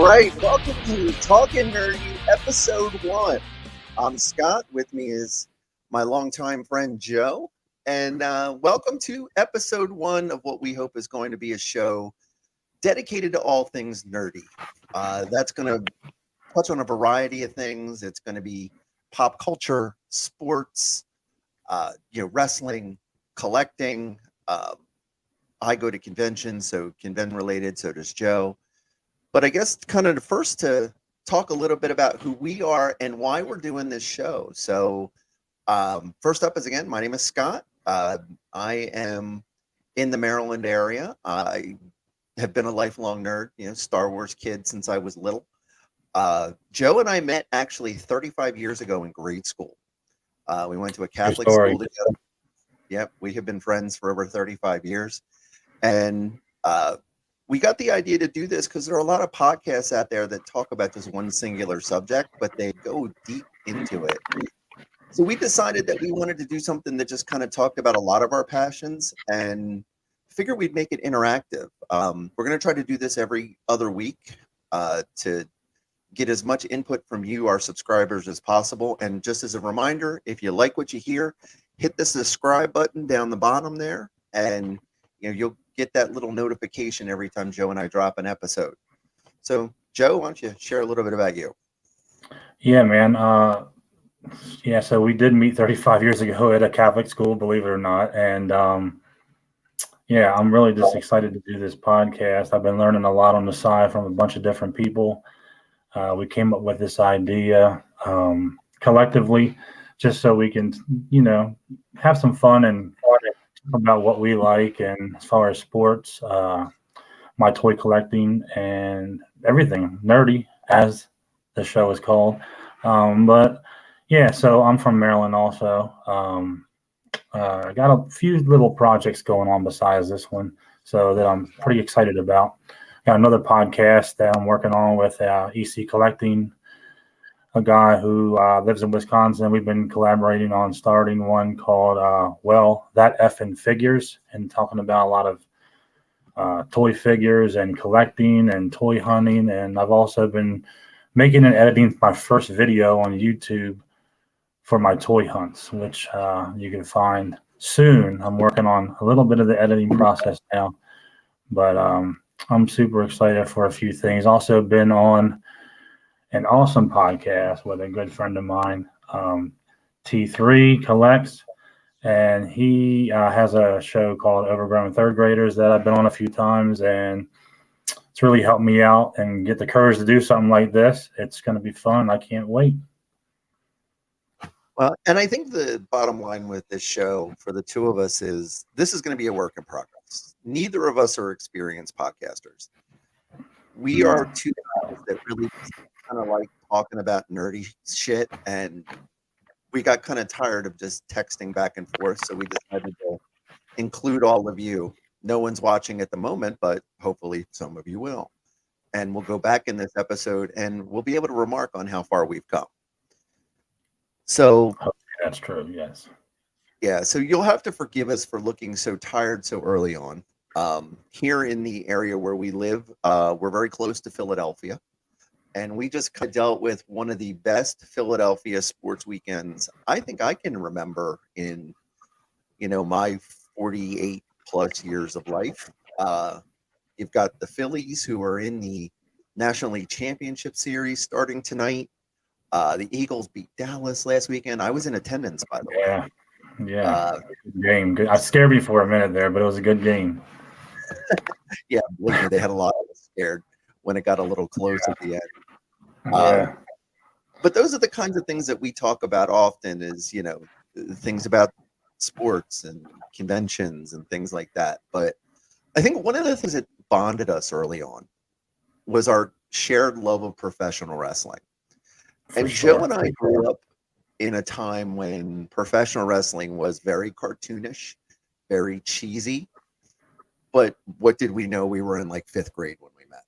right, welcome to Talkin Nerdy, episode 1. I'm Scott. With me is my longtime friend Joe, and welcome to episode 1 of what we hope is going to be a show dedicated to all things nerdy. That's going to touch on a variety of things. It's going to be pop culture, sports, wrestling, collecting. I go to conventions, so convention related. So does Joe. But I guess kind of the first to talk a little bit about who we are and why we're doing this show. So first up is, again, my name is Scott. I am in the Maryland area. I have been a lifelong nerd, Star Wars kid since I was little. Joe and I met actually 35 years ago in grade school. We went to a Catholic school together. Yep, we have been friends for over 35 years. And we got the idea to do this because there are a lot of podcasts out there that talk about just one singular subject, but they go deep into it. So we decided that we wanted to do something that just kind of talked about a lot of our passions and figured we'd make it interactive. We're going to try to do this every other week to get as much input from you, our subscribers, as possible. And just as a reminder, if you like what you hear, hit the subscribe button down the bottom there, and you'll get that little notification every time Joe and I drop an episode. So, Joe, why don't you share a little bit about you? Yeah, man. So we did meet 35 years ago at a Catholic school, believe it or not. And I'm really just excited to do this podcast. I've been learning a lot on the side from a bunch of different people. We came up with this idea collectively just so we can, have some fun and about what we like, and as far as sports, my toy collecting and everything nerdy, as the show is called. So I'm from Maryland also. I got a few little projects going on besides this one, so that I'm pretty excited about. Got another podcast that I'm working on with EC Collecting, a guy who lives in Wisconsin. We've been collaborating on starting one called That Effin' Figures, and talking about a lot of toy figures and collecting and toy hunting. And I've also been making and editing my first video on YouTube for my toy hunts, which you can find soon. I'm working on a little bit of the editing process now, but I'm super excited for a few things. Also been on an awesome podcast with a good friend of mine, T3 Collects, and he has a show called Overgrown Third Graders that I've been on a few times, and it's really helped me out and get the courage to do something like this. It's going to be fun. I can't wait. Well, and I think the bottom line with this show for the two of us is this is going to be a work in progress. Neither of us are experienced podcasters. We are two guys that really kind of like talking about nerdy shit, and we got kind of tired of just texting back and forth, so we decided to include all of you. No one's watching at the moment, but hopefully some of you will. And we'll go back in this episode and we'll be able to remark on how far we've come. So that's true, yes. Yeah, so you'll have to forgive us for looking so tired so early on. Here in the area where we live, we're very close to Philadelphia. And we just kind of dealt with one of the best Philadelphia sports weekends I think I can remember in, my 48 plus years of life. You've got the Phillies, who are in the National League Championship Series starting tonight. The Eagles beat Dallas last weekend. I was in attendance, by the way. Yeah. Good game. Good. I scared me for a minute there, but it was a good game. Yeah, believe me, they had a lot of us scared when it got a little close at the end. But those are the kinds of things that we talk about often, is things about sports and conventions and things like that. But I think one of the things that bonded us early on was our shared love of professional wrestling. And Joe and I grew up in a time when professional wrestling was very cartoonish, very cheesy. But what did we know? We were in like 5th grade when we met.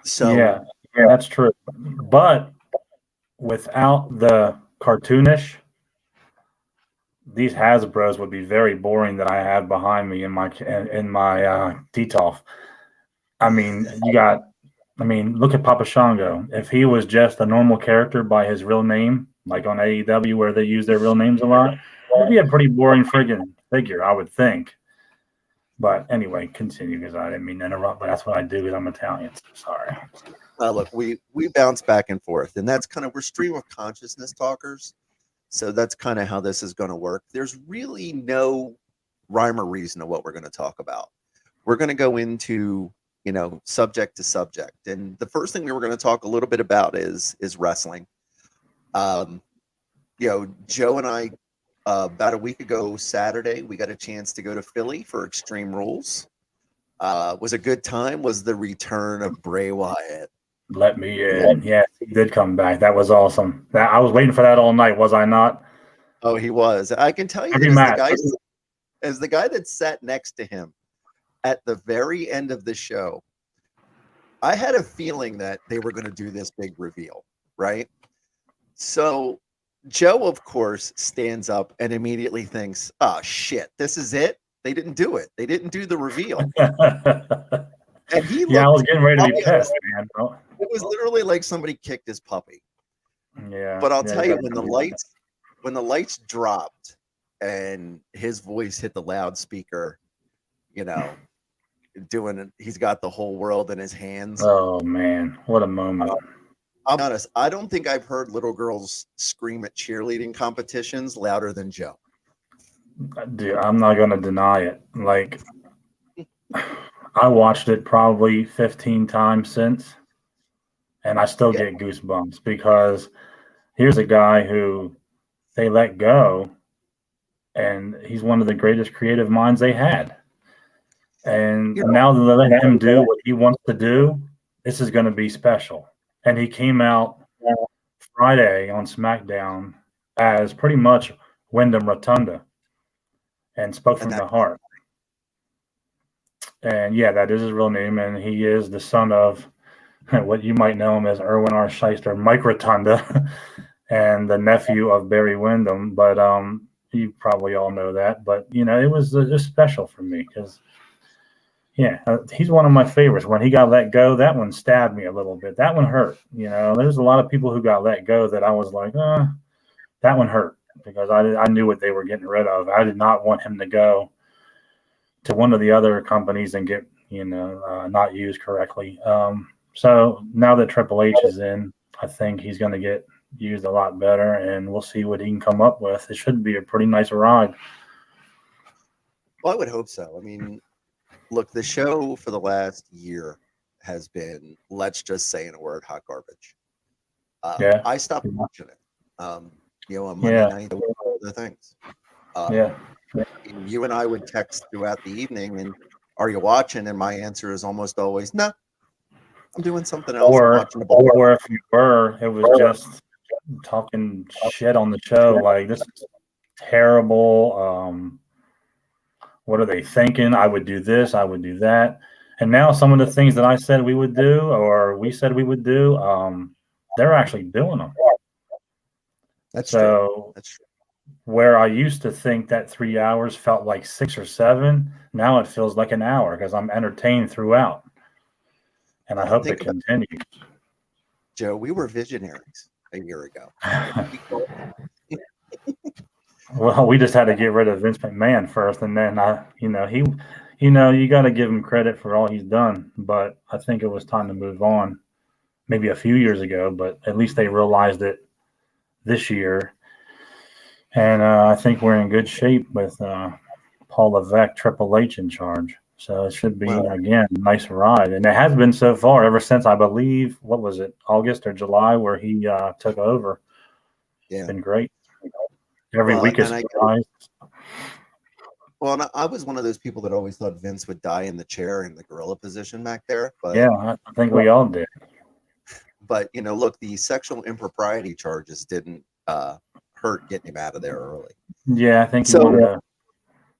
So yeah, that's true. But without the cartoonish, these Hasbros would be very boring that I have behind me in my DTOF. I mean, you got I mean, look at Papa Shango. If he was just a normal character by his real name, like on AEW where they use their real names a lot, it'd be a pretty boring friggin' figure, I would think. But anyway, continue because I didn't mean to interrupt, but that's what I do because I'm Italian. So sorry. Look, we bounce back and forth, and that's kind of, we're stream of consciousness talkers. So that's kind of how this is going to work. There's really no rhyme or reason to what we're going to talk about. We're going to go into, subject to subject. And the first thing we were going to talk a little bit about is wrestling. Joe and I, about a week ago Saturday, we got a chance to go to Philly for Extreme Rules. Was a good time. Was the return of Bray Wyatt. Let me in. Yeah, he did come back. That was awesome. I was waiting for that all night, was I not? Oh, he was. I can tell you Every that match. as the guy that sat next to him at the very end of the show, I had a feeling that they were going to do this big reveal, right? So Joe, of course, stands up and immediately thinks, oh, shit, this is it? They didn't do it. They didn't do the reveal. And he I was getting ready to be pissed, man. It was literally like somebody kicked his puppy. Yeah. But I'll tell you, when the lights dropped and his voice hit the loudspeaker, he's got the whole world in his hands. Oh man, what a moment. I'm honest, I don't think I've heard little girls scream at cheerleading competitions louder than Joe. Dude, I'm not going to deny it. Like, I watched it probably 15 times since, and I still get goosebumps because here's a guy who they let go, and he's one of the greatest creative minds they had. And now that they let him do what he wants to do, this is going to be special. And he came out Friday on SmackDown as pretty much Wyndham Rotunda and spoke from the heart. And yeah, that is his real name. And he is the son of what you might know him as Erwin R. Shyster, Mike Rotunda, and the nephew of Barry Windham. But you probably all know that. But, it was just special for me because, he's one of my favorites. When he got let go, that one stabbed me a little bit. That one hurt. There's a lot of people who got let go that I was like, that one hurt because I knew what they were getting rid of. I did not want him to go to one of the other companies and get, not used correctly. So now that Triple H is in, I think he's going to get used a lot better, and we'll see what he can come up with. It should be a pretty nice ride. Well, I would hope so. I mean, look, the show for the last year has been, let's just say in a word, hot garbage. I stopped watching it. On Monday night, the things. You and I would text throughout the evening, and are you watching? And my answer is almost always, no, I'm doing something else. Or if you were, it was just talking shit on the show. Like, this is terrible. What are they thinking? I would do this, I would do that. And now some of the things that I said we would do, or we said we would do, they're actually doing them. That's true. Where I used to think that 3 hours felt like 6 or 7, now it feels like an hour because I'm entertained throughout. And I hope it continues. Joe, we were visionaries a year ago. Well, we just had to get rid of Vince McMahon first, and then you got to give him credit for all he's done. But I think it was time to move on. Maybe a few years ago, but at least they realized it this year. And I think we're in good shape with Paul Levesque, Triple H in charge. So it should be, again, a nice ride. And it has been so far ever since, I believe, what was it, August or July, where he took over. Yeah. It's been great. Every week is surprise. Well, I was one of those people that always thought Vince would die in the chair in the gorilla position back there. But yeah, I think we all did. But, look, the sexual impropriety charges didn't hurt getting him out of there early. Yeah, I think he wanted to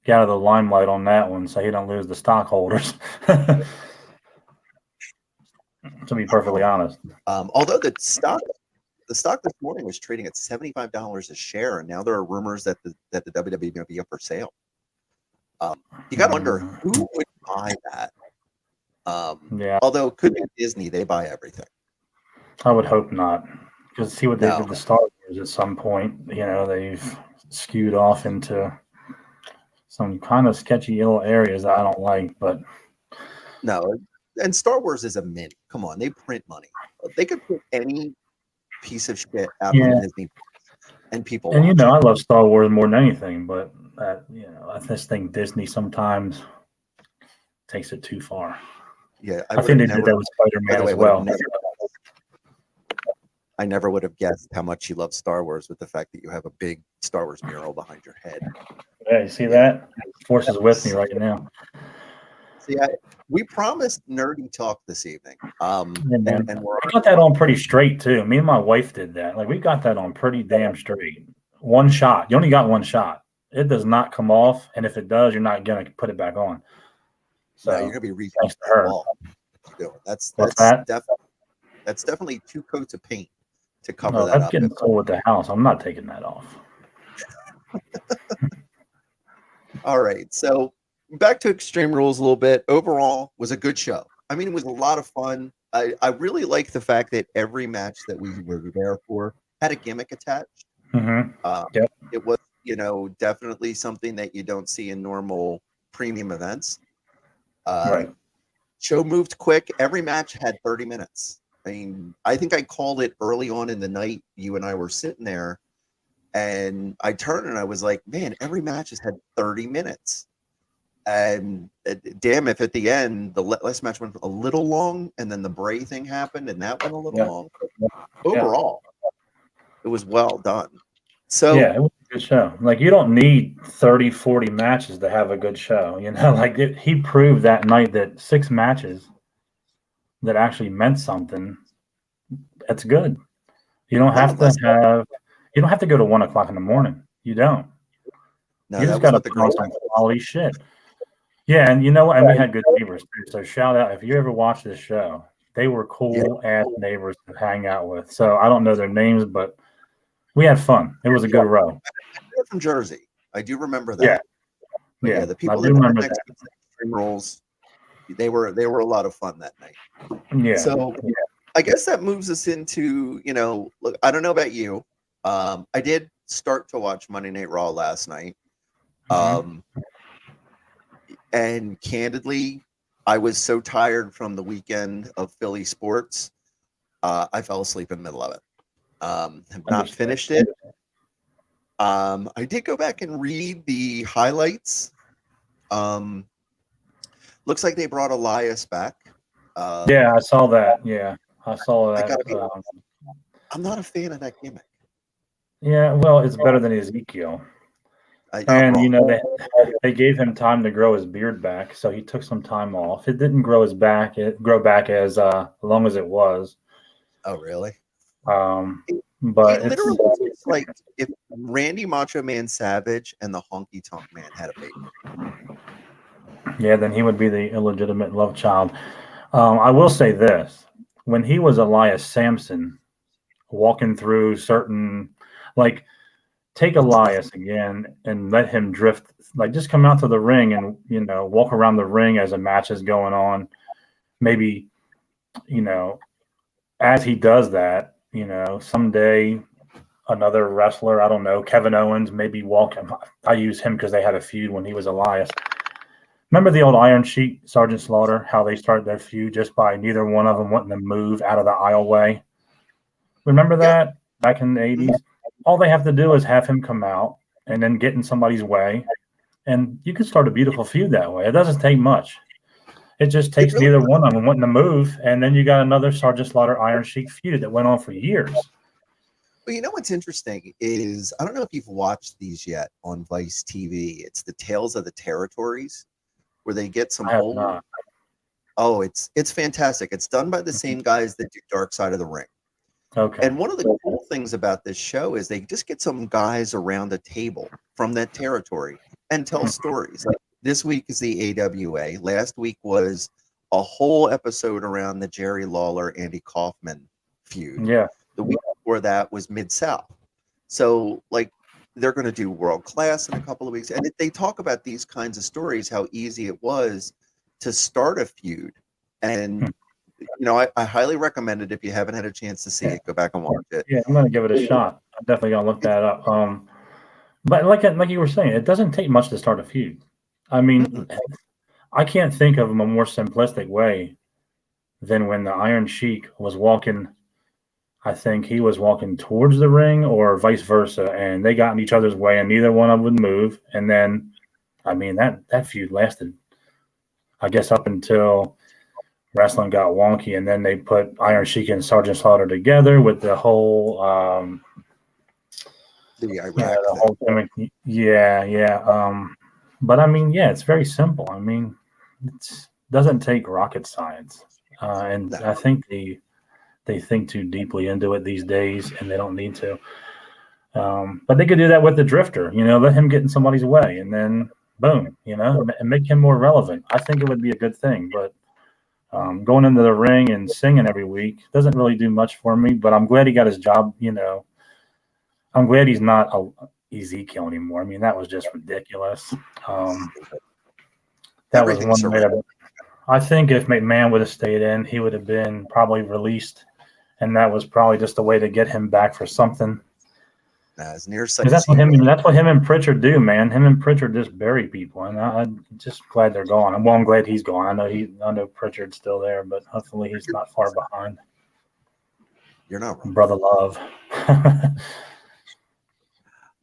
get out of the limelight on that one so he don't lose the stockholders. To be perfectly honest. Although the stock this morning was trading at $75 a share, and now there are rumors that the WWE may be up for sale. You got to wonder who would buy that. Yeah, Although it could be Disney, they buy everything. I would hope not. Because see what they No, did to Star Wars at some point. They've skewed off into some kind of sketchy little areas that I don't like. But no. And Star Wars is a mint. Come on, they print money. They could put any piece of shit out on yeah, Disney and people and watch it. I love Star Wars more than anything. But I just think Disney sometimes takes it too far. Yeah, I I would think have they did never. that with By Spider-Man the way, as well. I never would have guessed how much you love Star Wars with the fact that you have a big Star Wars mural behind your head. Yeah, you see Yeah. that? Force is with me right now. See, we promised nerdy talk this evening. Yeah, man. And We got that on pretty straight too. Me and my wife did that. Like we got that on pretty damn straight. One shot. You only got one shot. It does not come off, and if it does, you're not gonna put it back on. no, So you're gonna be reaching thanks to for that her. wall. What you doing? What's that? That's definitely 2 coats of paint to cover No, that that's up. getting cold with the house. I'm not taking that off. All right, so back to Extreme Rules a little bit. Overall, was a good show. I mean, it was a lot of fun. I really like the fact that every match that we were there for had a gimmick attached. Mm-hmm. Uh, Yep. It was, definitely something that you don't see in normal premium events. Right. Show moved quick. Every match had 30 minutes. I mean, I think I called it early on in the night. You and I were sitting there, and I turned and I was like, man, every match has had 30 minutes. And damn, if at the end, the last match went a little long, and then the Bray thing happened, and that went a little Yeah. long. But overall, it was well done. So, Yeah, it was a good show. Like you don't need 30, 40 matches to have a good show. Like he proved that night that 6 matches that actually meant something. That's good. You don't have to have. You don't have to go to 1 o'clock in the morning. You don't. no, You that just was got to what the put on girl. some quality shit. Yeah, and you know what? And we had good neighbors too. So shout out if you ever watch this show. They were cool ass neighbors to hang out with. So I don't know their names, but we had fun. It was a good row. They're from Jersey. I do remember that. Yeah. But Yeah, the I people do that remember next that. to Extreme Rules, they were a lot of fun that night. Yeah. So I guess that moves us into, look, I don't know about you. I did start to watch Monday Night Raw last night. And candidly, I was so tired from the weekend of Philly sports, I fell asleep in the middle of it. Have not finished it. I did go back and read the highlights. Looks like they brought Elias back. Yeah, I saw that. Yeah, I saw that. I'm not a fan of that gimmick. Yeah, well, it's better than Ezekiel. And they gave him time to grow his beard back, so he took some time off. It didn't grow his back; it grow back as long as it was. Oh, really? But it literally it's like if Randy Macho Man Savage and the Honky Tonk Man had a baby. Yeah, then he would be the illegitimate love child. I will say this: when he was Elias Sampson, walking through certain, like, take Elias again and let him drift. Like, just come out to the ring and walk around the ring as a match is going on. Maybe, as he does that, someday another wrestler, I don't know, Kevin Owens, maybe walk him. I use him because they had a feud when he was Elias. Remember the old Iron Sheik, Sergeant Slaughter, how they started their feud just by neither one of them wanting to move out of the aisleway? Remember that back in the 80s? All they have to do is have him come out and then get in somebody's way, and you can start a beautiful feud that way. It doesn't take much. It just takes neither one of them wanting to move, and then you got another Sergeant Slaughter Iron Sheik feud that went on for years. Well, what's interesting is, I don't know if you've watched these yet on Vice TV. It's the Tales of the Territories, where they get some old. Oh, it's fantastic. It's done by the same guys that do Dark Side of the Ring. Okay. And one of the cool things about this show is they just get some guys around a table from that territory and tell stories. Like this week is the AWA. Last week was a whole episode around the Jerry Lawler, Andy Kaufman feud. Yeah. The week before that was Mid-South. So, they're going to do World Class in a couple of weeks. And they talk about these kinds of stories, how easy it was to start a feud And I highly recommend it. If you haven't had a chance to see it, go back and watch it. Yeah, I'm gonna give it a shot. I'm definitely gonna look that up. But like you were saying, it doesn't take much to start a feud. I mean, I can't think of a more simplistic way than when the Iron Sheik was walking. I think he was walking towards the ring or vice versa, and they got in each other's way, and neither one of them would move. And then, I mean, that feud lasted, I guess, up until wrestling got wonky, and then they put Iron Sheik and Sergeant Slaughter together with the whole the Iraq whole gimmick. Yeah. But I mean, yeah, it's very simple. I mean, it doesn't take rocket science, and I think they think too deeply into it these days, and they don't need to. But they could do that with the Drifter, let him get in somebody's way, and then boom, and make him more relevant. I think it would be a good thing, but going into the ring and singing every week doesn't really do much for me, but I'm glad he got his job. I'm glad he's not Ezekiel anymore. I mean, that was just ridiculous. That was one way I think if McMahon would have stayed in, he would have been probably released, and that was probably just a way to get him back for something. As near that's what him and Pritchard do, man. Him and Pritchard just bury people, and I'm just glad they're gone. I'm glad he's gone. I know Pritchard's still there, but hopefully he's not far behind. You're not wrong. Brother love.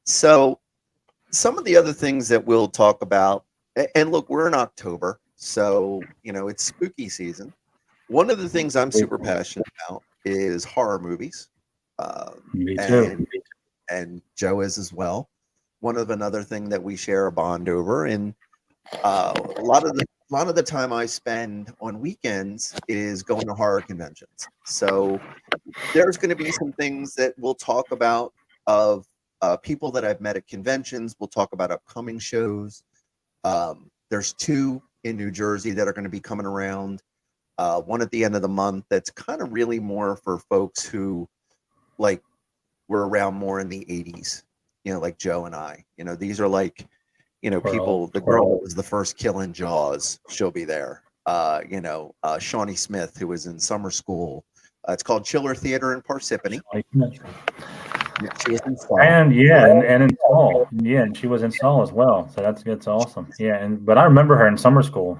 So some of the other things that we'll talk about, and look, we're in October, so it's spooky season. One of the things I'm super passionate about is horror movies. Me too. And Joe is as well. Another thing that we share a bond over, and a lot of the time I spend on weekends is going to horror conventions. So there's going to be some things that we'll talk about of people that I've met at conventions. We'll talk about upcoming shows. There's 2 in New Jersey that are going to be coming around. One at the end of the month that's kind of really more for folks who were around more in the 80s, like Joe and I. These are like, people. The girl that was the first kill in Jaws, she'll be there. Shawnee Smith, who was in summer school. It's called Chiller Theater in Parsippany. Yeah, she was in Saul. And in Saul. Yeah, and she was in Saul as well. So that's awesome. Yeah, but I remember her in summer school.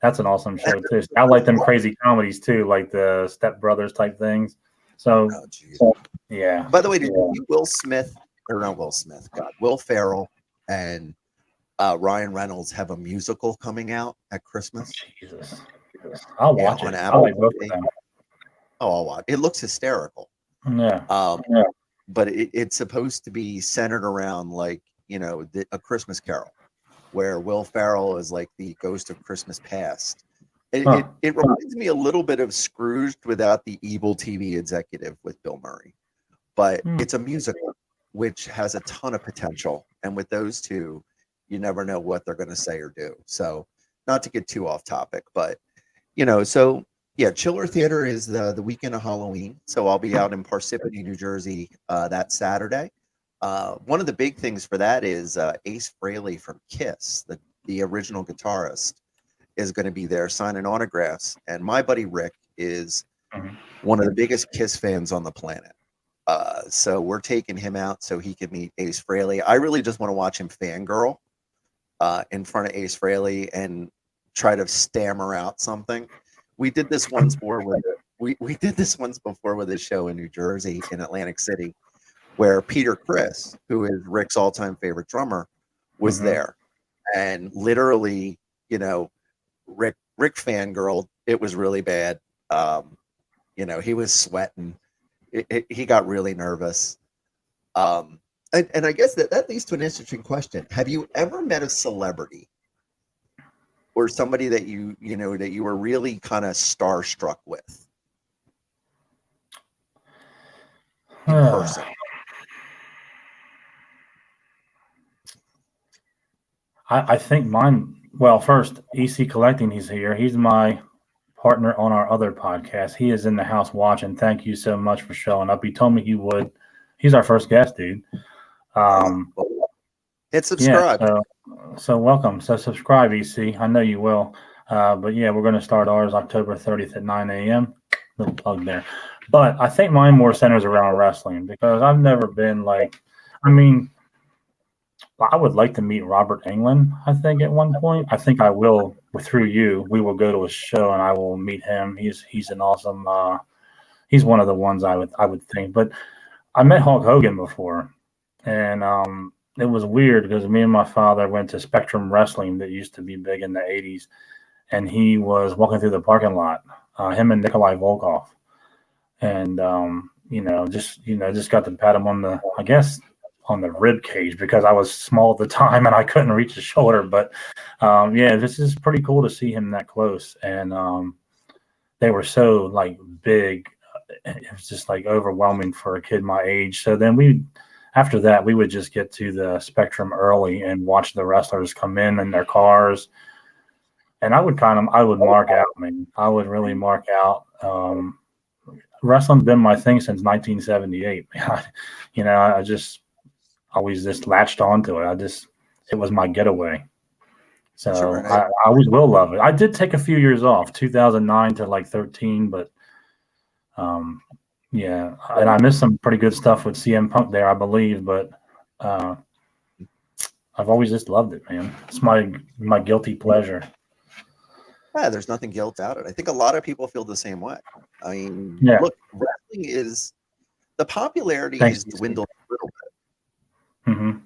That's an awesome show too. I like them crazy comedies too, like the Step Brothers type things. So yeah. By the way, did you Will Ferrell and Ryan Reynolds have a musical coming out at Christmas? Jesus. I'll watch it. I'll watch. It looks hysterical. Yeah. But it's supposed to be centered around A Christmas Carol, where Will Ferrell is like the ghost of Christmas past. It reminds me a little bit of Scrooged without the evil TV executive with Bill Murray, but it's a musical, which has a ton of potential. And with those two, you never know what they're going to say or do. So not to get too off topic, but Chiller Theater is the weekend of Halloween. So I'll be out in Parsippany, New Jersey, that Saturday. One of the big things for that is Ace Frehley from Kiss, the original guitarist, is going to be there signing autographs. And my buddy Rick is one of the biggest Kiss fans on the planet. So we're taking him out so he can meet Ace Frehley. I really just want to watch him fangirl in front of Ace Frehley and try to stammer out something. We did this once before we did this once before with a show in New Jersey, in Atlantic City, where Peter Criss, who is Rick's all-time favorite drummer, was there, and literally, Rick fangirl. It was really bad. He was sweating. He got really nervous. And I guess that leads to an interesting question. Have you ever met a celebrity or somebody that you were really kind of starstruck with in person? I think mine. Well, first, EC Collecting, he's here. He's my partner on our other podcast. He is in the house watching. Thank you so much for showing up. He told me he would. He's our first guest, dude. Hit subscribe. Yeah, so welcome. So subscribe, EC. I know you will. But yeah, we're going to start ours October 30th at 9 a.m. Little plug there. But I think mine more centers around wrestling because I've never been like, I mean, I would like to meet Robert England, I think, at one point. I think I will, through you, we will go to a show and I will meet him. He's an awesome, he's one of the ones I would think. But I met Hulk Hogan before, and it was weird because me and my father went to Spectrum Wrestling that used to be big in the 80s, and he was walking through the parking lot, him and Nikolai Volkov. And, just got to pat him on the, I guess, on the rib cage because I was small at the time and I couldn't reach his shoulder. But yeah, this is pretty cool to see him that close. And they were so like big. It was just like overwhelming for a kid my age. So then after that, we would just get to the Spectrum early and watch the wrestlers come in their cars. And I would mark out, man. I would really mark out. Wrestling's been my thing since 1978. I just always just latched onto it. It was my getaway. So Sure, I always will love it. I did take a few years off, 2009 to like 13, but yeah, and I missed some pretty good stuff with CM Punk there, I believe, but I've always just loved it, man. It's my guilty pleasure. Yeah, there's nothing guilt about it. I think a lot of people feel the same way. I mean, Yeah. look, wrestling is the popularity Thanks, is dwindled a little bit, Mm-hmm.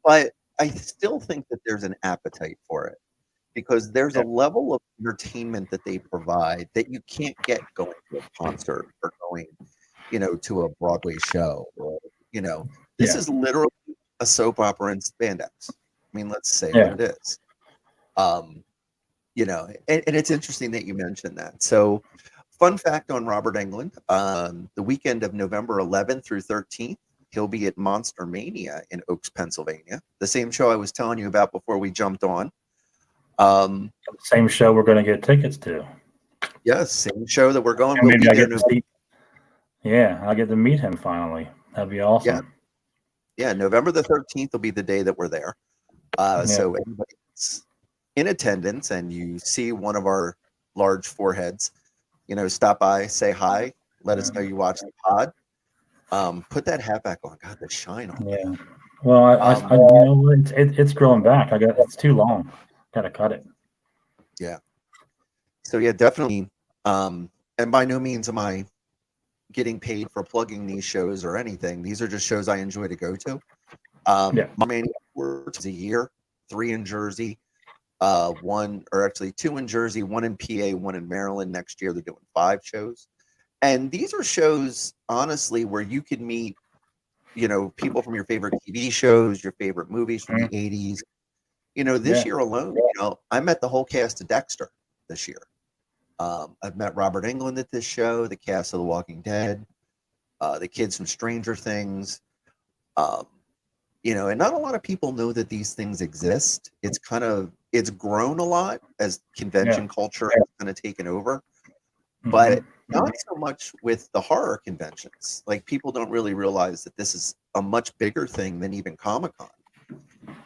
but I still think that there's an appetite for it because there's a level of entertainment that they provide that you can't get going to a concert or going, to a Broadway show or, this is literally a soap opera in spandex. I mean, let's say what it is. And it's interesting that you mentioned that. So, fun fact on Robert Englund, the weekend of November 11th through 13th, he'll be at Monster Mania in Oaks, Pennsylvania, the same show I was telling you about before we jumped on. Same show we're going to get tickets to. Yes, same show that we're going. And maybe I get to see. Yeah, I get to meet him finally. That'd be awesome. Yeah, November the 13th will be the day that we're there. So anybody that's in attendance and you see one of our large foreheads, stop by, say hi, let us know you watch the pod. Put that hat back on. God, the shine on. Yeah. Well, it's growing back. It's too long. Got to cut it. Yeah. So yeah, definitely. And by no means am I getting paid for plugging these shows or anything. These are just shows I enjoy to go to. My main work is a year, 3 in Jersey, 2 in Jersey, 1 in PA, 1 in Maryland. Next year they're doing 5 shows. And these are shows, honestly, where you can meet, people from your favorite TV shows, your favorite movies from the 80s. This year alone, I met the whole cast of Dexter this year. I've met Robert Englund at this show, the cast of The Walking Dead, the kids from Stranger Things. And not a lot of people know that these things exist. It's grown a lot as convention culture has kind of taken over. But not so much with the horror conventions. Like, people don't really realize that this is a much bigger thing than even Comic-Con.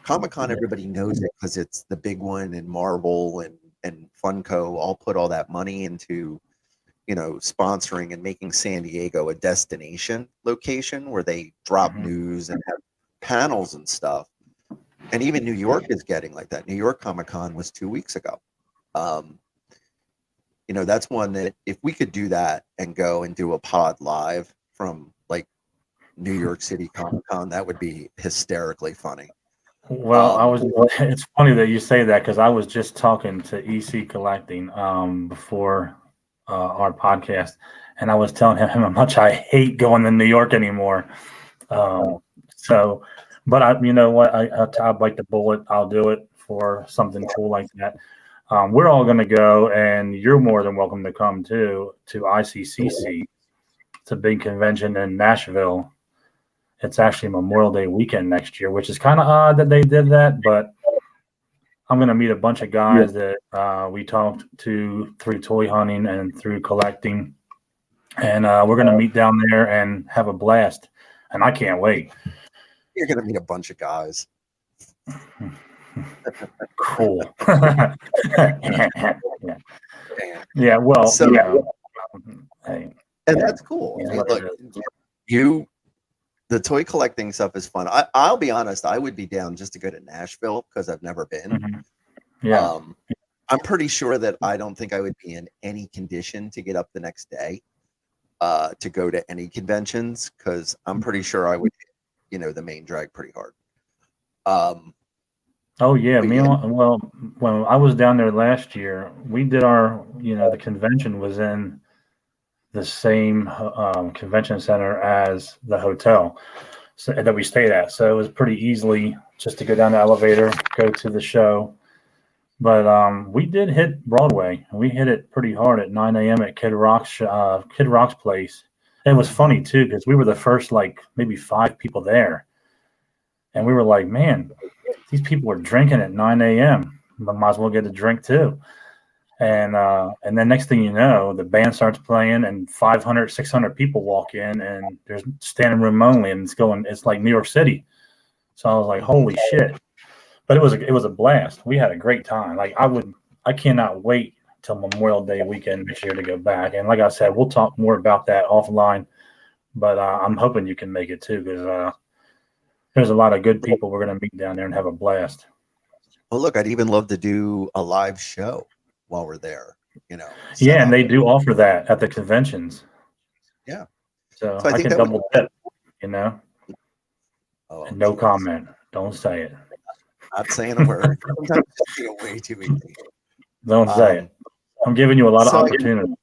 Comic-Con, everybody knows it because it's the big one, and Marvel and Funko all put all that money into, sponsoring and making San Diego a destination location where they drop news and have panels and stuff. And even New York is getting like that. New York Comic-Con was 2 weeks ago. That's one that if we could do that and go and do a pod live from like New York City Comic-Con, that would be hysterically funny. Well, it's funny that you say that because I was just talking to EC Collecting before our podcast, and I was telling him how much I hate going to New York anymore. But I'd bite the bullet. I'll do it for something cool like that. We're all going to go, and you're more than welcome to come too, to ICCC. It's a big convention in Nashville. It's actually Memorial Day weekend next year, which is kind of odd that they did that, but I'm going to meet a bunch of guys that we talked to through toy hunting and through collecting, and we're going to meet down there and have a blast, and I can't wait. You're going to meet a bunch of guys. Cool. Yeah. Yeah. Well, So, hey, and that's cool. I mean, look, the toy collecting stuff is fun. I'll be honest, I would be down just to go to Nashville because I've never been. Mm-hmm. Yeah. I'm pretty sure that I don't think I would be in any condition to get up the next day to go to any conventions because I'm pretty sure I would, the main drag pretty hard. Oh yeah, well, when I was down there last year, we did the convention was in the same convention center as the hotel that we stayed at. So it was pretty easily just to go down the elevator, go to the show. But we did hit Broadway. We hit it pretty hard at 9 a.m. at Kid Rock's place. And it was funny too because we were the first maybe 5 people there, and we were like, man, these people are drinking at 9 a.m. But might as well get a drink too. And then next thing you know, the band starts playing and 500, 600 people walk in and there's standing room only and it's like New York City. So I was like, holy shit. But it was a blast. We had a great time. I cannot wait till Memorial Day weekend this year to go back. And like I said, we'll talk more about that offline, but I'm hoping you can make it too because there's a lot of good people we're going to meet down there and have a blast. Well, look, I'd even love to do a live show while we're there, Yeah, and they do offer that at the conventions. Yeah. So I think can double dip, Oh, no comment. Don't say it. Not saying a word. Sometimes it's just way too easy. Don't say it. I'm giving you a lot of opportunity.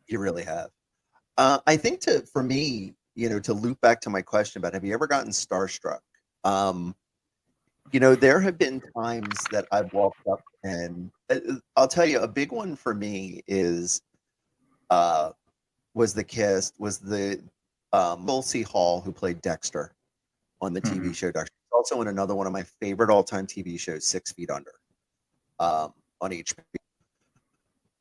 You really have. I think for me, to loop back to my question about have you ever gotten starstruck? There have been times that I've walked up and I'll tell you a big one for me was the Dulcie Hall who played Dexter on the TV show Dexter. Also in another one of my favorite all-time TV shows, 6 Feet Under, on HBO.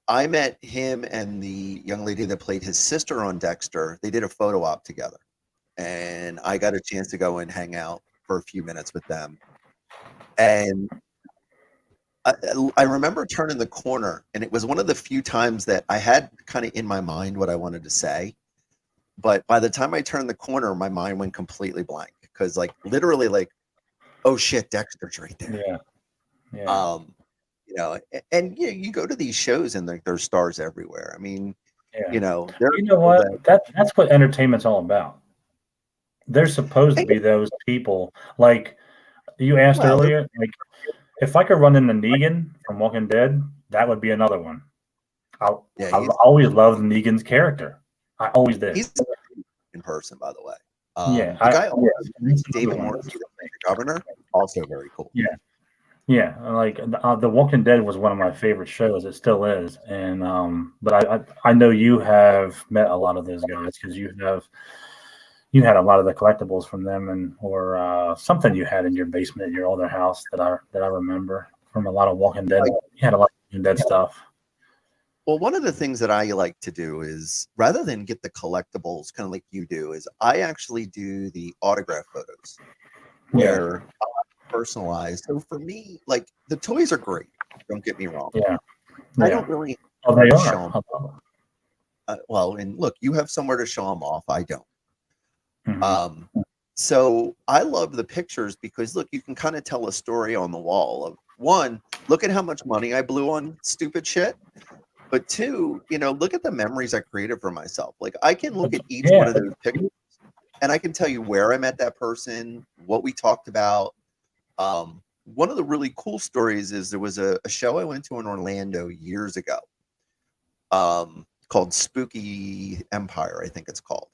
I met him and the young lady that played his sister on Dexter. They did a photo op together, and I got a chance to go and hang out for a few minutes with them. And I remember turning the corner, and it was one of the few times that I had kind of in my mind what I wanted to say. But by the time I turned the corner, my mind went completely blank because, literally, oh shit, Dexter's right there. Yeah. And you go to these shows and there's stars everywhere. I mean, what? That's what entertainment's all about. They're supposed to be those people. Like you asked earlier, if I could run into Negan from Walking Dead, that would be another one. I always loved Negan's character. I always did. He's in person, by the way. David Morris, the governor, also very cool. Yeah. The Walking Dead was one of my favorite shows. It still is. And but I know you have met a lot of those guys because you had a lot of the collectibles from them or something you had in your basement at your older house that I remember from a lot of Walking Dead. You had a lot of Walking Dead stuff. Well, one of the things that I like to do is rather than get the collectibles kind of like you do is I actually do the autograph photos where personalized. So for me, the toys are great. Don't get me wrong. Yeah. I don't really they show are. them. And look, you have somewhere to show them off. I don't. Mm-hmm. So I love the pictures because look, you can kind of tell a story on the wall of one, look at how much money I blew on stupid shit. But two, look at the memories I created for myself. I can look at each one of those pictures and I can tell you where I met that person, what we talked about. One of the really cool stories is there was a show I went to in Orlando years ago called Spooky Empire, I think it's called.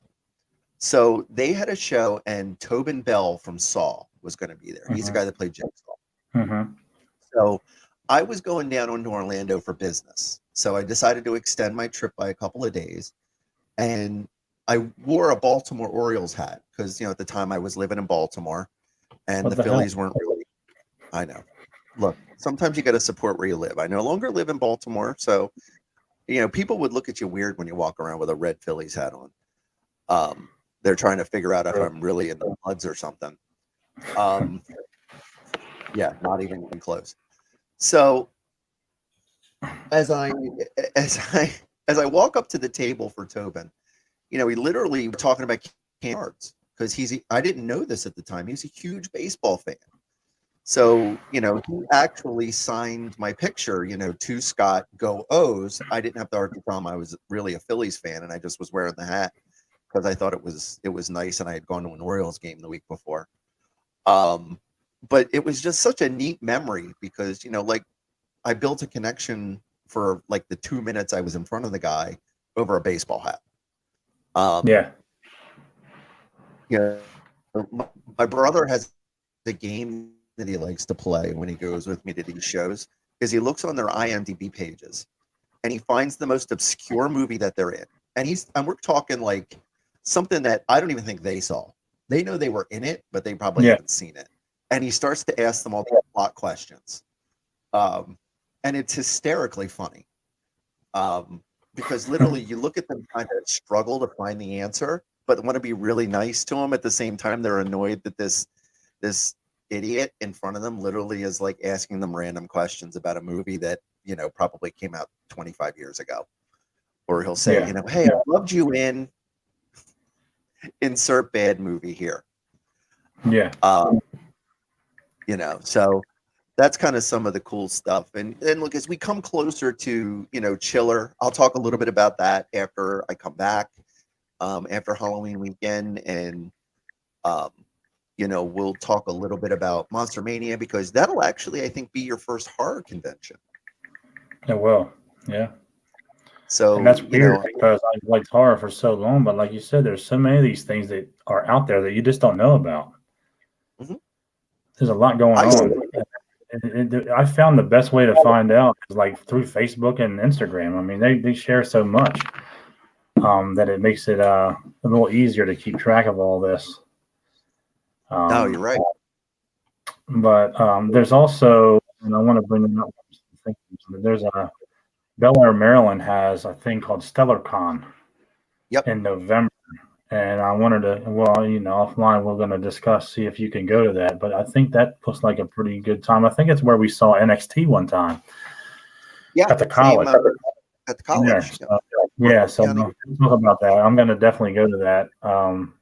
So they had a show and Tobin Bell from Saw was going to be there. He's the guy that played Jigsaw. So I was going down into Orlando for business. So I decided to extend my trip by a couple of days. And I wore a Baltimore Orioles hat because, at the time I was living in Baltimore and the Phillies weren't really, I know. Look, sometimes you got to support where you live. I no longer live in Baltimore. So, people would look at you weird when you walk around with a red Phillies hat on. They're trying to figure out if I'm really in the Bloods or something. Yeah, not even close. So as I as I as I walk up to the table for Tobin, he literally was talking about cards because I didn't know this at the time. He's a huge baseball fan. So, he actually signed my picture, to Scott, go O's. I didn't have to argue tell him I was really a Phillies fan, and I just was wearing the hat because I thought it was nice, and I had gone to an Orioles game the week before. But it was just such a neat memory because, like I built a connection for like the 2 minutes I was in front of the guy over a baseball hat. Yeah. My brother has a game that he likes to play when he goes with me to these shows is he looks on their IMDb pages and he finds the most obscure movie that they're in. And we're talking like something that I don't even think they saw. They know they were in it, but they probably haven't seen it. And he starts to ask them all the plot questions. And it's hysterically funny. Because literally you look at them kind of struggle to find the answer, but want to be really nice to them at the same time. They're annoyed that this idiot in front of them literally is like asking them random questions about a movie that, probably came out 25 years ago. Or he'll say, hey, I loved you in insert bad movie here. Yeah. So that's kind of some of the cool stuff. And look, as we come closer to, Chiller, I'll talk a little bit about that after I come back, after Halloween weekend. And, we'll talk a little bit about Monster Mania because that'll actually, I think, be your first horror convention. It will. Yeah. So and that's weird because I liked horror for so long, but like you said, there's so many of these things that are out there that you just don't know about. Mm-hmm. There's a lot going on. I found the best way to find out is like through Facebook and Instagram. I mean, they share so much that it makes it a little easier to keep track of all this. No, you're right. But there's also, and I want to bring up, there's a Bel Air, Maryland has a thing called StellarCon in November. And I wanted to, offline, we're going to discuss, see if you can go to that. But I think that looks like a pretty good time. I think it's where we saw NXT one time. Yeah. At the college. At the college. So talk about that. I'm going to definitely go to that.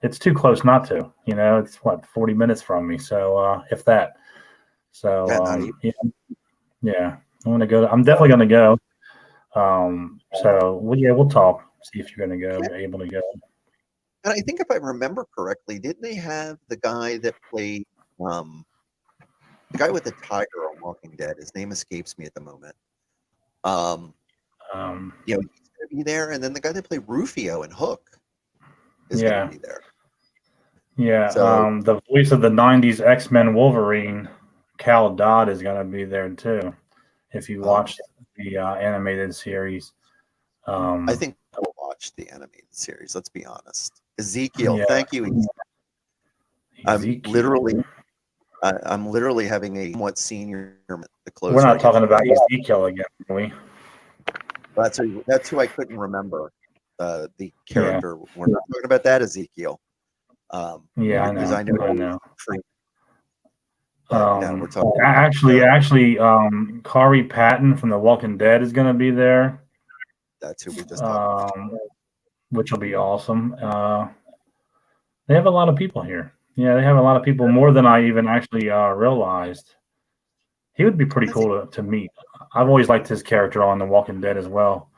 It's too close not to. It's 40 minutes from me. So if that. So I want to go. I'm definitely going to go. We'll talk. See if you're going to go. Be able to go. And I think if I remember correctly, didn't they have the guy that played the guy with the tiger on Walking Dead? His name escapes me at the moment. He's going to be there, and then the guy that played Rufio in Hook is going to be there. Yeah. So, the voice of the '90s X-Men Wolverine, Cal Dodd, is going to be there too. If you watched the animated series, I think I will watch the animated series. Let's be honest. Ezekiel, thank you. I'm literally having a somewhat senior the close. We're not talking about Ezekiel again, are we? That's who I couldn't remember. The character. We're not talking about that Ezekiel. I know. No, we're talking. Actually, Kari Patton from The Walking Dead is going to be there. That's who we just talked about. Which will be awesome. They have a lot of people here. Yeah, they have a lot of people, more than I even actually realized. He would be pretty cool to meet. I've always liked his character on The Walking Dead as well.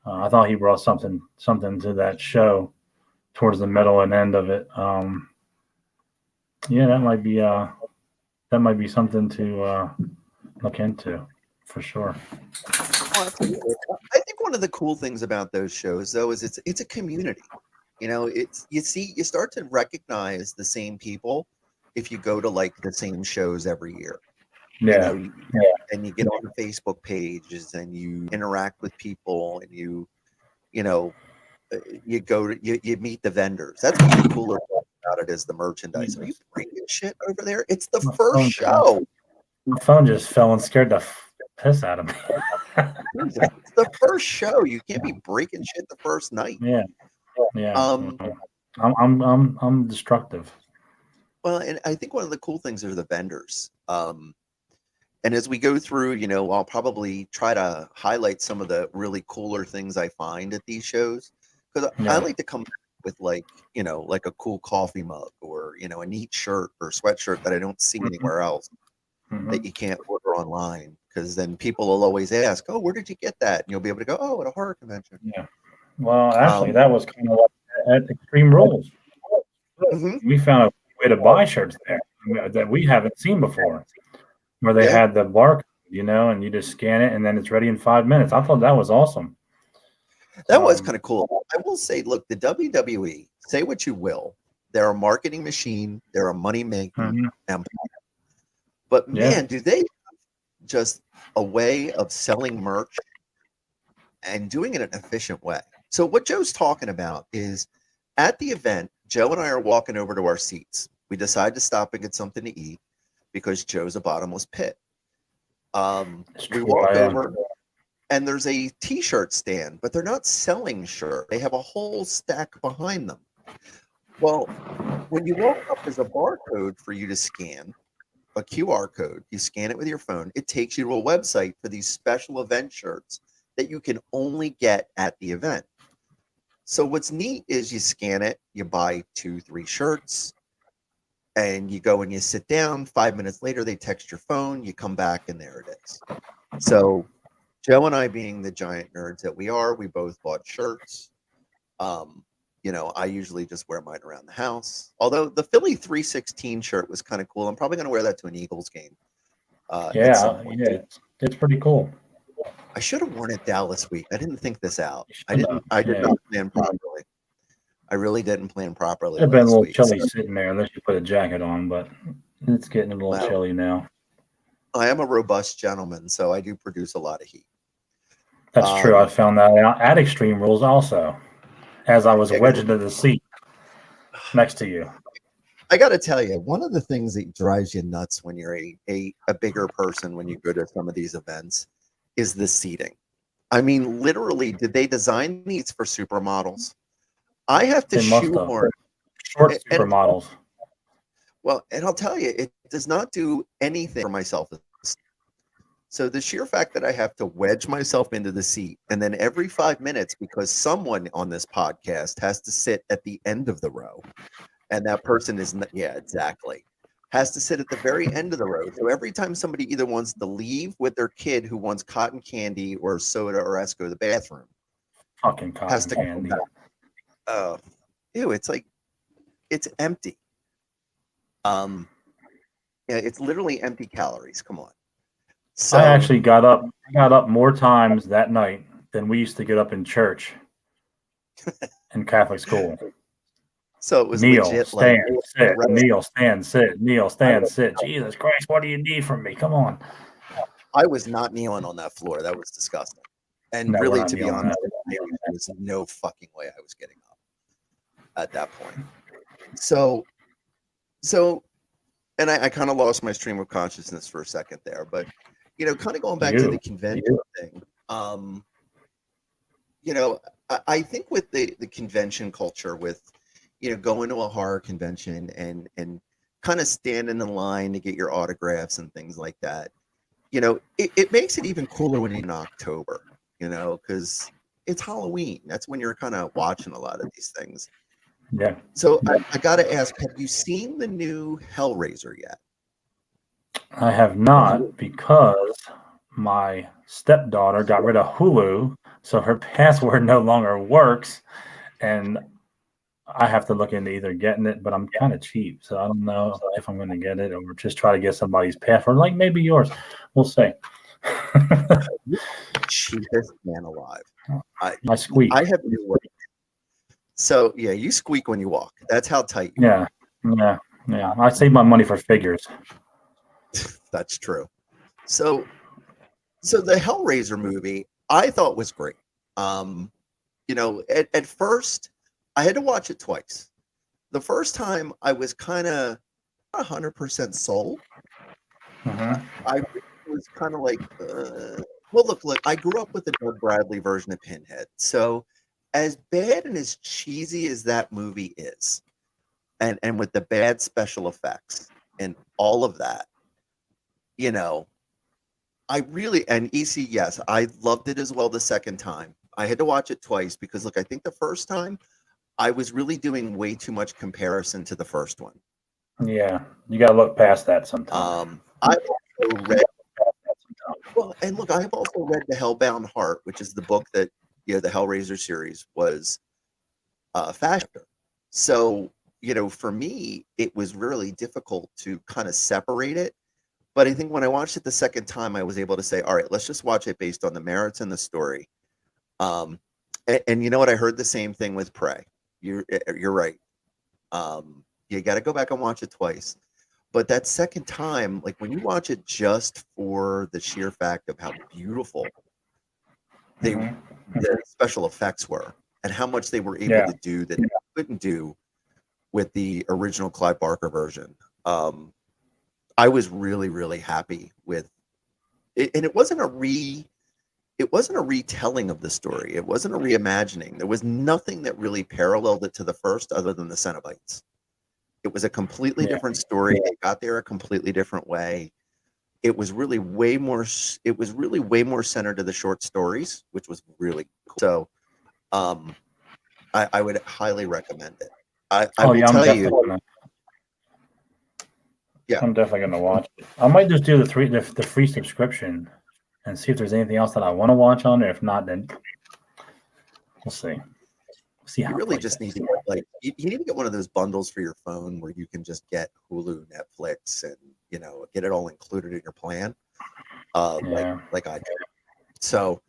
I thought he brought something to that show towards the middle and end of it. That might be something to look into for sure. I think one of the cool things about those shows, though, is it's a community. You start to recognize the same people if you go to like the same shows every year. And you get on the Facebook pages and you interact with people and you meet the vendors. That's what's the cooler part about it is the merchandise. Are you bringing shit over there? It's the first show. My phone just fell and scared the piss out of me. It's the first show. You can't be breaking shit the first night. Yeah. I'm destructive. Well, and I think one of the cool things are the vendors. And as we go through, I'll probably try to highlight some of the really cooler things I find at these shows, because I Yeah. like to come back with like a cool coffee mug, or a neat shirt or sweatshirt that I don't see anywhere else, that you can't order online, because then people will always ask, "Oh, where did you get that?" And you'll be able to go, "Oh, at a horror convention." Yeah. Well, actually, Um, that was kind of like at Extreme Rules. mhm, We found a way to buy shirts there that we haven't seen before, where they yeah, had the barcode, and you just scan it and then it's ready in 5 minutes. I thought that was awesome. that was Um, kind of cool. I will say, look, the WWE, say what you will, they're a marketing machine, they're a money making mhm. empire. But Yeah, man, do they just a way of selling merch and doing it in an efficient way. So what Joe's talking about is, at the event, Joe and I are walking over to our seats. We decide to stop and get something to eat because Joe's a bottomless pit. it's We true. walk over, and there's a t-shirt stand, but they're not selling shirts. They have a whole stack behind them. Well, when you walk up, there's a barcode for you to scan, a QR code. You scan it with your phone. It takes you to a website for these special event shirts that you can only get at the event. So what's neat is you scan it, you buy 2, 3 shirts, and you go and you sit down. 5 minutes later, they text your phone. You come back, and there it is. So Joe and I, being the giant nerds that we are, we both bought shirts. Um, I usually just wear mine around the house. Although the Philly 316 shirt was kind of cool. I'm probably going to wear that to an Eagles game at some Yeah, point. yeah, it's pretty cool. I should have worn it Dallas week. I didn't think this out. You should have. I did Yeah, not plan properly. I really didn't plan properly it'd been a last little week. So, chilly sitting there unless you put a jacket on, but it's getting a little well, chilly now. I am a robust gentleman, so I do produce a lot of heat. That's true. I Um, found that out at Extreme Rules also, as I was yeah, 'cause wedged into the seat next to you. I got to tell you, one of the things that drives you nuts when you're a bigger person, when you go to some of these events, is the seating. I mean, literally, did they design these for supermodels? I have to They must have. shoehorn, Short and supermodels. well, and I'll tell you, it does not do anything for myself. So the sheer fact that I have to wedge myself into the seat, and then every 5 minutes, because someone on this podcast has to sit at the end of the row, and that person is not, yeah, exactly, has to sit at the very end of the row. So every time somebody either wants to leave with their kid who wants cotton candy or soda or has to go to the bathroom, Fucking has cotton to candy. uh ew, it's like it's empty. Um yeah, it's literally empty calories. Come on. I So actually got up more times that night than we used to get up in church in Catholic school. so it was Kneel, legit like stand, sit, kneel, stand, sit, kneel, I stand, was, sit. Jesus Christ, what do you need from me? Come on. I was not kneeling on that floor. That was disgusting. And No, we're really, not to be kneeling honest, that. there was no fucking way I was getting up at that point. So so and I kind of lost my stream of consciousness for a second there, but kind of going back to the You. convention thing. Um, I think with the convention culture, with going to a horror convention and kind of standing in line to get your autographs and things like that, it makes it even cooler when you're in October, because it's Halloween. That's when you're kind of watching a lot of these things. Yeah. So I got to ask, have you seen the new Hellraiser yet? I have not, because my stepdaughter got rid of Hulu, so her password no longer works, and I have to look into either getting it, but I'm kind of cheap, so I don't know if I'm going to get it or just try to get somebody's password, like maybe yours. We'll see. Cheapest man alive. I squeak. I have new work. So yeah, you squeak when you walk. That's how tight you Yeah, yeah, yeah. I save my money for figures. are. That's true. So the Hellraiser movie I thought was great. Um, at first I had to watch it twice. The first time I was kind of 100% sold. I was kind of like, well, look, I grew up with the Doug Bradley version of Pinhead. So as bad and as cheesy as that movie is, and with the bad special effects and all of that, you know, I really, and EC, yes, I loved it as well the second time. I had to watch it twice because, look, I think the first time I was really doing way too much comparison to the first one. Yeah, you got to look past that sometime. I've also read, well, and look, I've also read The Hellbound Heart, which is the book that, the Hellraiser series was fashioned after. So, for me, it was really difficult to kind of separate it. But I think when I watched it the second time, I was able to say, all right, let's just watch it based on the merits and the story. And you know what? I heard the same thing with Prey. You're right. You got to go back and watch it twice. But that second time, like when you watch it just for the sheer fact of how beautiful the special effects were and how much they were able to do that they couldn't do with the original Clive Barker version. I was really, really happy with it. And it wasn't a retelling of the story. It wasn't a reimagining. There was nothing that really paralleled it to the first other than the Cenobites. It was a completely different story. It got there a completely different way. It was really way more centered to the short stories, which was really cool. So I would highly recommend it. I will tell you. Yeah. I'm definitely gonna watch it. I might just do the free subscription and see if there's anything else that I want to watch on there. If not, then we'll see. See how you really just need to get, you need to get one of those bundles for your phone where you can just get Hulu, Netflix, and get it all included in your plan. Like I do. So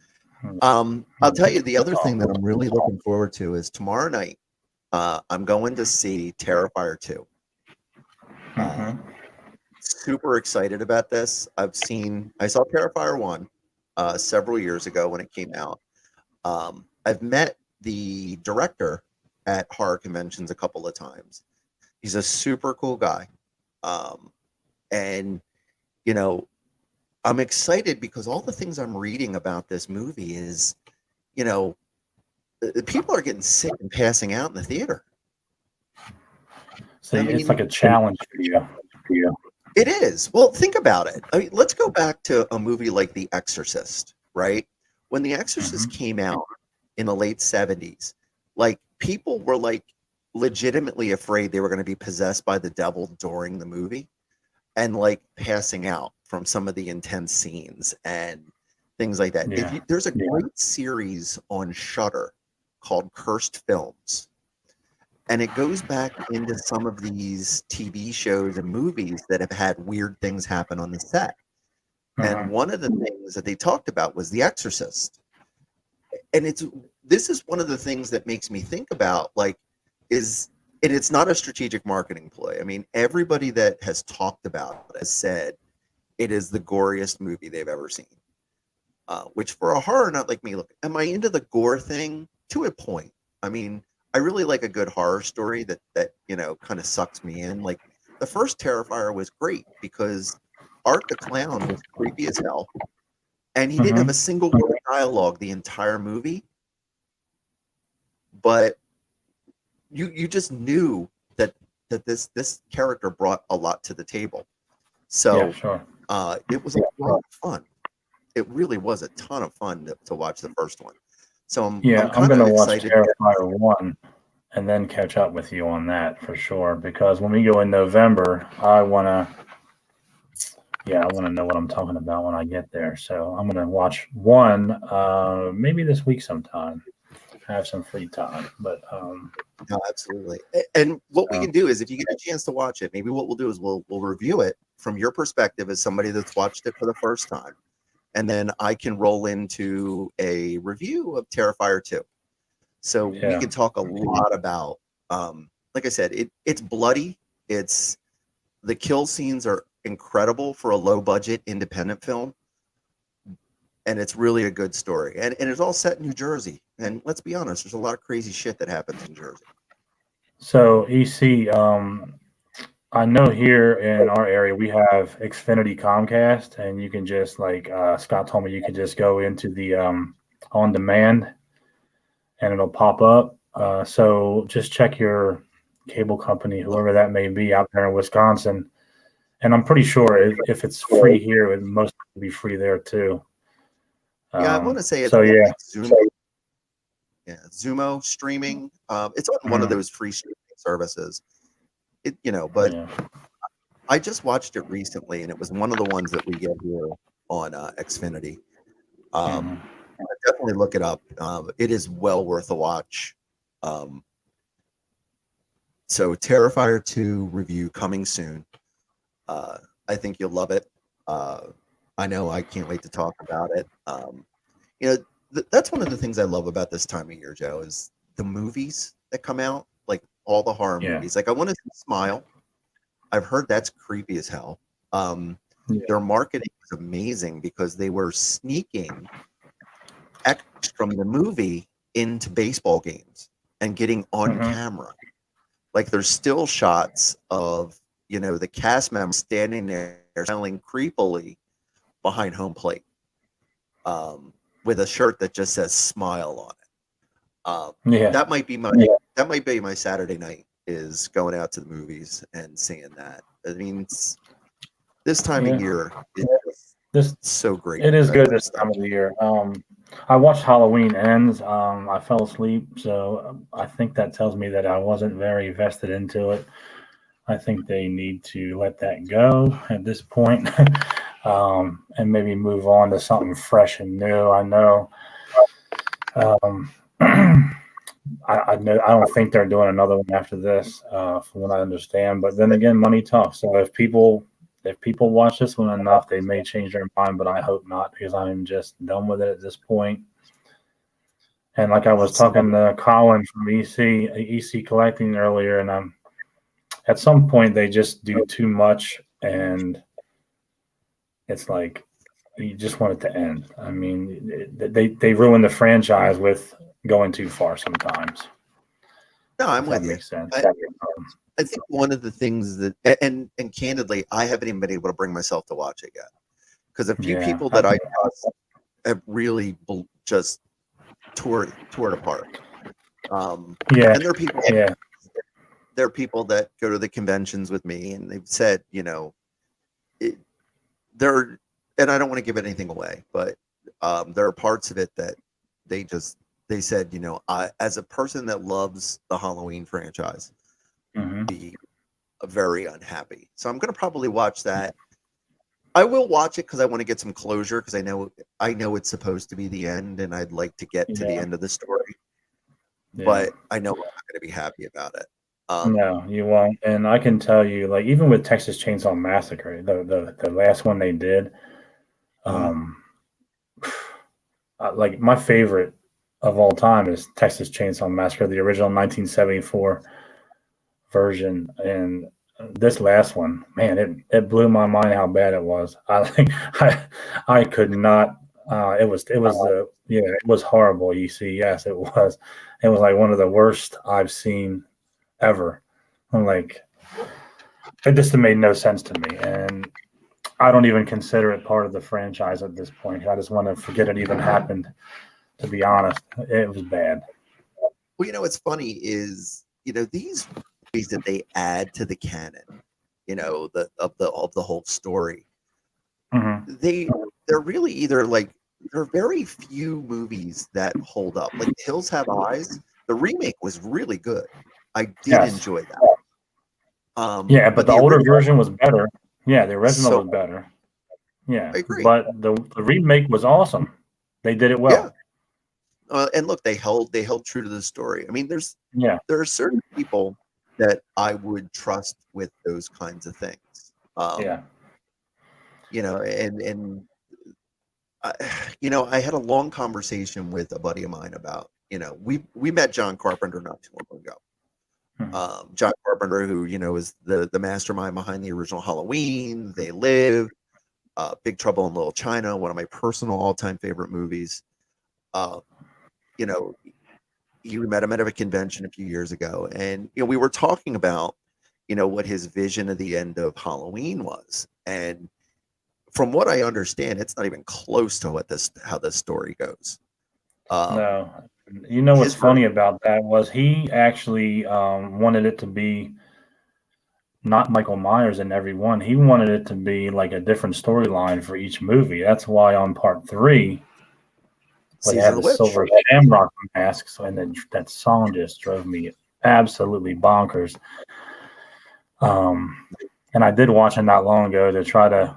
I'll tell you the other thing that I'm really looking forward to is tomorrow night. I'm going to see Terrifier 2. Super excited about this. I saw Terrifier 1 several years ago when it came out. I've met the director at horror conventions a couple of times. He's a super cool guy. And I'm excited because all the things I'm reading about this movie is, people are getting sick and passing out in the theater. So it's like a challenge for you. It is. Well, think about it. I mean, let's go back to a movie like The Exorcist, right? When The Exorcist came out in the late 70s, like people were like legitimately afraid they were going to be possessed by the devil during the movie and like passing out from some of the intense scenes and things like that. Yeah. There's a great series on Shudder called Cursed Films. And it goes back into some of these TV shows and movies that have had weird things happen on the set. And one of the things that they talked about was The Exorcist. And this is one of the things that makes me think about, and it's not a strategic marketing ploy. I mean, everybody that has talked about it has said it is the goriest movie they've ever seen. Which for a horror nut like me, look, am I into the gore thing? To a point. I mean, I really like a good horror story that kind of sucks me in. Like the first Terrifier was great because Art the Clown was creepy as hell, and he didn't have a single word of dialogue the entire movie. But you just knew that this character brought a lot to the table. So it was a lot of fun. It really was a ton of fun to watch the first one. So I'm going to watch Terrifier 1 and then catch up with you on that for sure. Because when we go in November, I want to know what I'm talking about when I get there. So I'm going to watch 1 maybe this week sometime. Have some free time, but no, absolutely. And what we can do is, if you get a chance to watch it, maybe what we'll do is we'll review it from your perspective as somebody that's watched it for the first time. And then I can roll into a review of Terrifier 2. So we can talk a lot about, like I said, it's bloody. The kill scenes are incredible for a low budget independent film. And it's really a good story. And it's all set in New Jersey. And let's be honest, there's a lot of crazy shit that happens in Jersey. So EC, I know here in our area we have Xfinity Comcast, and you can just Scott told me you could just go into the on demand, and it'll pop up. So just check your cable company, whoever that may be out there in Wisconsin, And I'm pretty sure if it's free here, it would most be free there too. Yeah, I want to say it's So on yeah. like Zumo. Yeah, Zumo streaming. It's on one of those free streaming services. But Yeah. I just watched it recently, and it was one of the ones that we get here on Xfinity. Definitely look it up. It is well worth a watch. So Terrifier 2 review coming soon. I think you'll love it. I know I can't wait to talk about it. That's one of the things I love about this time of year, Joe, is the movies that come out, like all the horror movies. Like I want to see Smile. I've heard that's creepy as hell. Their marketing was amazing because they were sneaking extras from the movie into baseball games and getting on camera. Like there's still shots of, the cast members standing there smiling creepily behind home plate with a shirt that just says Smile on it. That might be my Saturday night, is going out to the movies and seeing that. I mean, this time of year is so great. It is good this time of the year. I watched Halloween Ends. I fell asleep, so I think that tells me that I wasn't very vested into it. I think they need to let that go at this point, and maybe move on to something fresh and new. I know. I don't think they're doing another one after this, from what I understand. But then again, money talks. So if people watch this one enough, they may change their mind. But I hope not, because I'm just done with it at this point. And like I was talking to Colin from EC Collecting earlier, and at some point they just do too much, and it's like you just want it to end. I mean, they ruin the franchise with going too far sometimes. No, I'm with you. Makes sense. I think one of the things that, and candidly, I haven't even been able to bring myself to watch it yet, because a few people that I trust have really just tore it apart. And there are people. Yeah. There are people that go to the conventions with me, and they've said, they're, and I don't want to give anything away, but there are parts of it that they said, I, as a person that loves the Halloween franchise, be very unhappy. So I'm going to probably watch that. I will watch it because I want to get some closure, because I know it's supposed to be the end, and I'd like to get to the end of the story. But I know I'm not going to be happy about it. No, you won't. And I can tell you, like, even with Texas Chainsaw Massacre, the last one they did, like my favorite of all time is Texas Chainsaw Massacre, the original 1974 version. And this last one, man, it blew my mind how bad it was. I could not. It was horrible. You see, yes, it was. It was like one of the worst I've seen ever. I'm like, it just made no sense to me, and I don't even consider it part of the franchise at this point. I just want to forget it even happened. To be honest, it was bad. Well, what's funny is, these movies that they add to the canon, of the whole story, they're really either like, there are very few movies that hold up. Like Hills Have Eyes, the remake was really good. I did enjoy that. But the older version was better. Yeah, the original was better. Yeah, I agree. But the remake was awesome. They did it well. And look, they held true to the story. I mean, there are certain people that I would trust with those kinds of things. I had a long conversation with a buddy of mine about, we met John Carpenter not too long ago. John Carpenter, who is the mastermind behind the original Halloween, They Live, Big Trouble in Little China, one of my personal all-time favorite movies. We met him at a convention a few years ago, and we were talking about what his vision of the end of Halloween was, and from what I understand, it's not even close to how this story goes. No. What's funny about that was he actually wanted it to be not Michael Myers in every one. He wanted it to be like a different storyline for each movie. That's why on part 3, where they Season had of the the Witch. silver shamrock masks, and then that song just drove me absolutely bonkers. And I did watch it not long ago to try to,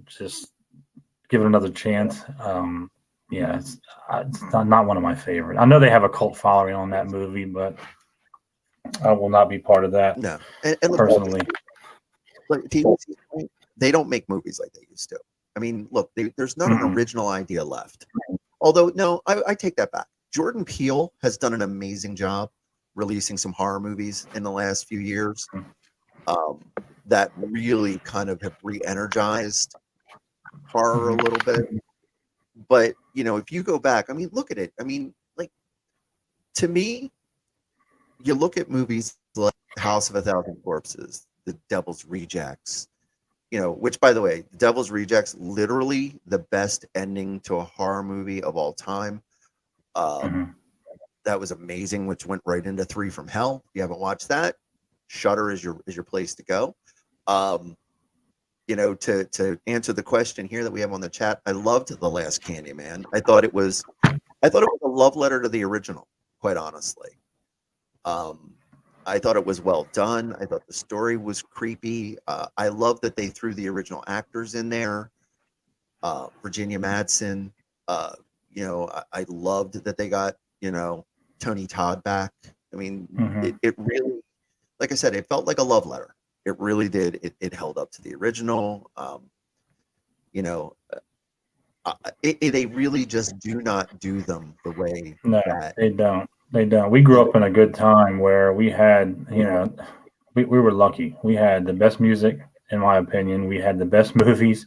just give it another chance. It's not one of my favorite. I know they have a cult following on that movie, but I will not be part of that. No, and personally. Look, they don't make movies like they used to. I mean, look, there's not an original idea left. Although, no, I take that back. Jordan Peele has done an amazing job releasing some horror movies in the last few years that really kind of have re-energized horror a little bit. But, if you go back, I mean, look at it. I mean, like, to me, you look at movies like House of a Thousand Corpses, The Devil's Rejects, which, by the way, The Devil's Rejects, literally the best ending to a horror movie of all time. That was amazing, which went right into 3 from Hell. If you haven't watched that, Shudder is your place to go. To answer the question here that we have on the chat, I loved The Last Candyman. I thought it was a love letter to the original, quite honestly. I thought it was well done. I thought the story was creepy. I love that they threw the original actors in there. Virginia Madsen. I loved that they got, Tony Todd back. I mean, it really, like I said, it felt like a love letter. It really did. It held up to the original. They really just do not do them the way that they don't. They don't. We grew up in a good time where we had, we were lucky. We had the best music, in my opinion. We had the best movies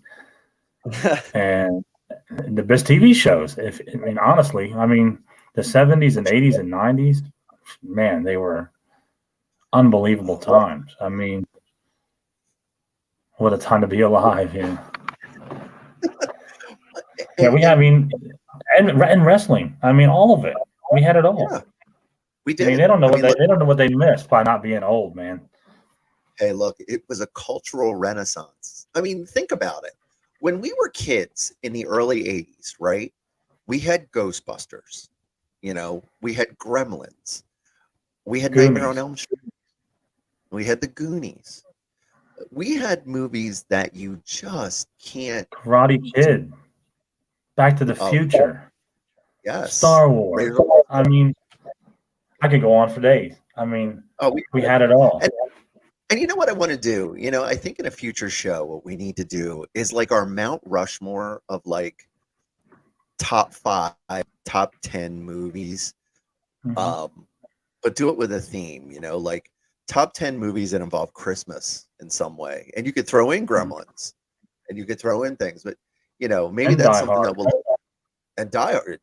and the best TV shows. Honestly, the 70s and 80s and 90s, man, they were unbelievable times. What a time to be alive, and wrestling. All of it. We had it all. Yeah, we did. They don't know they don't know what they missed by not being old, man. Hey, look, it was a cultural renaissance. Think about it. When we were kids in the early 80s, right? We had Ghostbusters. We had Gremlins. We had Nightmare on Elm Street. We had the Goonies. We had movies that you just can't. Karate Kid. Back to the Future. Yes. Star Wars. I could go on for days. We had it all. And you know what I want to do? I think in a future show, what we need to do is like our Mount Rushmore of like top 5, top 10 movies. But do it with a theme, like top 10 movies that involve Christmas in some way. And you could throw in Gremlins and you could throw in things, but maybe that's something that will, and Die Hard,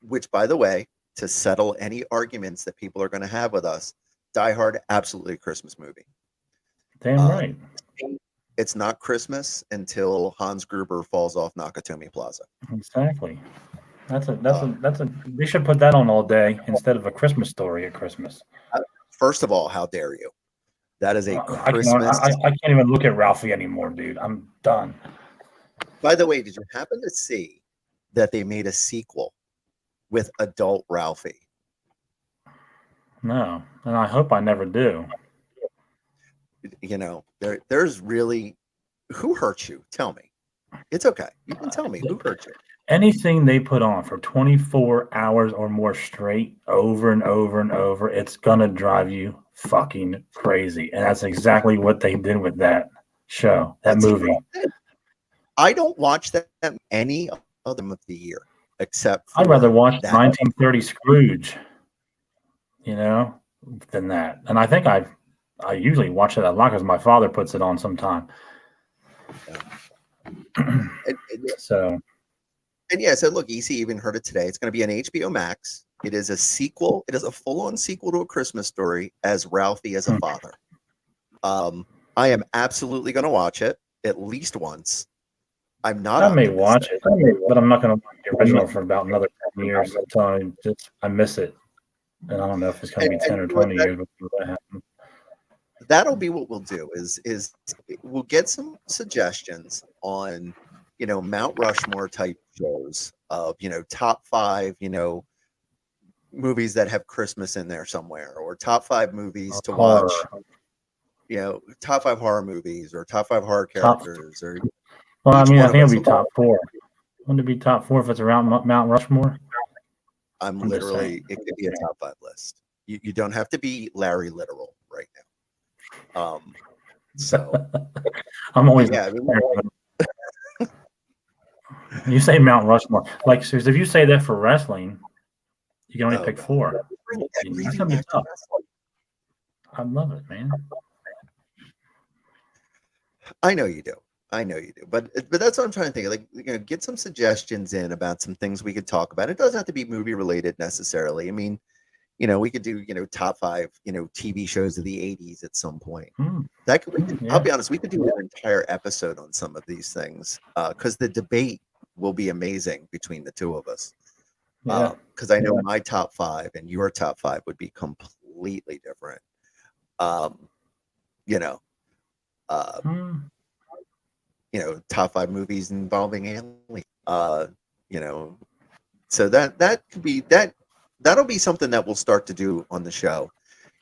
which, by the way, to settle any arguments that people are going to have with us, Die Hard, absolutely a Christmas movie. Damn right. It's not Christmas until Hans Gruber falls off Nakatomi Plaza. Exactly. We should put that on all day instead of A Christmas Story at Christmas. First of all, how dare you? That is a Christmas. I can't even look at Ralphie anymore, dude. I'm done. By the way, did you happen to see that they made a sequel with adult Ralphie? No, and I hope I never do. There's really, who hurt you? Tell me. It's okay. You can tell me who hurt you. Anything they put on for 24 hours or more straight over and over and over, it's gonna drive you fucking crazy. And that's exactly what they did with that show, that movie. I don't watch that any other of the year except for I'd rather watch 1930 Scrooge, than that. And I think I usually watch it a lot because my father puts it on sometime. So look, EC even heard it today. It's going to be on HBO Max. It is a sequel. It is a full-on sequel to A Christmas Story as Ralphie as a father. I am absolutely going to watch it at least once. I'm not. I may watch it, but I'm not going to watch the original for about another 10 years until I miss it. And I don't know if it's going to be 10 or 20 years before that happens. that'll be what we'll do. Is we'll get some suggestions on, Mount Rushmore type shows of, top five, movies that have Christmas in there somewhere, or top five movies to Horror. watch, top five horror movies, or top five horror Top. characters, or Well, I each mean, I one of think us it'll be will- top four. Wouldn't it be top four if it's around Mount Rushmore? I'm just literally, saying. it could be a top five list. You don't have to be Larry literal right now. So I'm always. yeah, I mean, You say Mount Rushmore, like, so if you say that for wrestling, you can only pick God. four. Breathing That's gonna be back to tough. wrestling. I love it, man. I know you do. I know you do. But that's what I'm trying to think. Like, get some suggestions in about some things we could talk about. It doesn't have to be movie related necessarily. I mean, we could do, top five, TV shows of the 80s at some point. That could, Yeah. I'll be honest, we could do an entire episode on some of these things, because the debate will be amazing between the two of us. Yeah. Because I know my top five and your top five would be completely different. Top five movies involving aliens. So that could be that'll be something that we'll start to do on the show.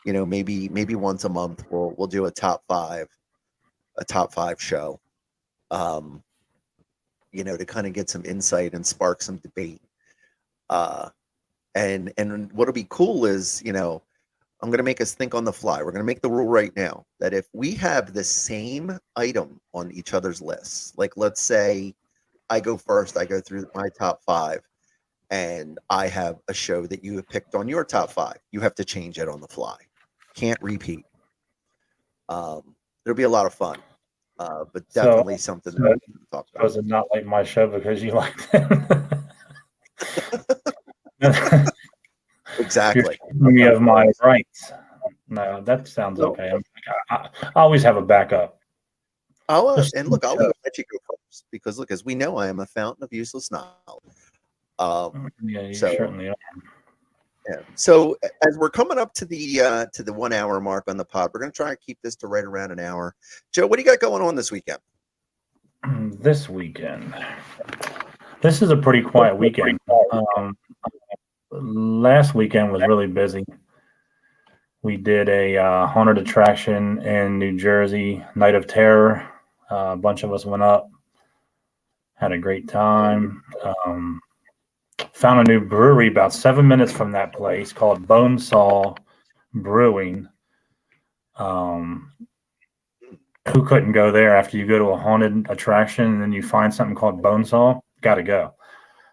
Maybe once a month we'll do a top five show. To kind of get some insight and spark some debate. And what'll be cool is, I'm going to make us think on the fly. We're going to make the rule right now that if we have the same item on each other's lists, like let's say I go first, I go through my top five, and I have a show that you have picked on your top five, you have to change it on the fly. Can't repeat. It'll be a lot of fun, but definitely something that we can talk about. Was it not like my show because you liked it? Exactly. Me of my rights. No, that sounds okay. I always have a backup. I'll let you go first, because look, as we know, I am a fountain of useless knowledge. Yeah, you certainly are. Yeah. So as we're coming up to the 1 hour mark on the pod, we're going to try and keep this to right around an hour. Joe, what do you got going on this weekend? This weekend, this is a pretty quiet weekend. Last weekend was really busy. We did a haunted attraction in New Jersey, Night of Terror. A bunch of us went up, had a great time. Found a new brewery about 7 minutes from that place called Bonesaw Brewing. Who couldn't go there after you go to a haunted attraction and then you find something called Bonesaw? Got to go.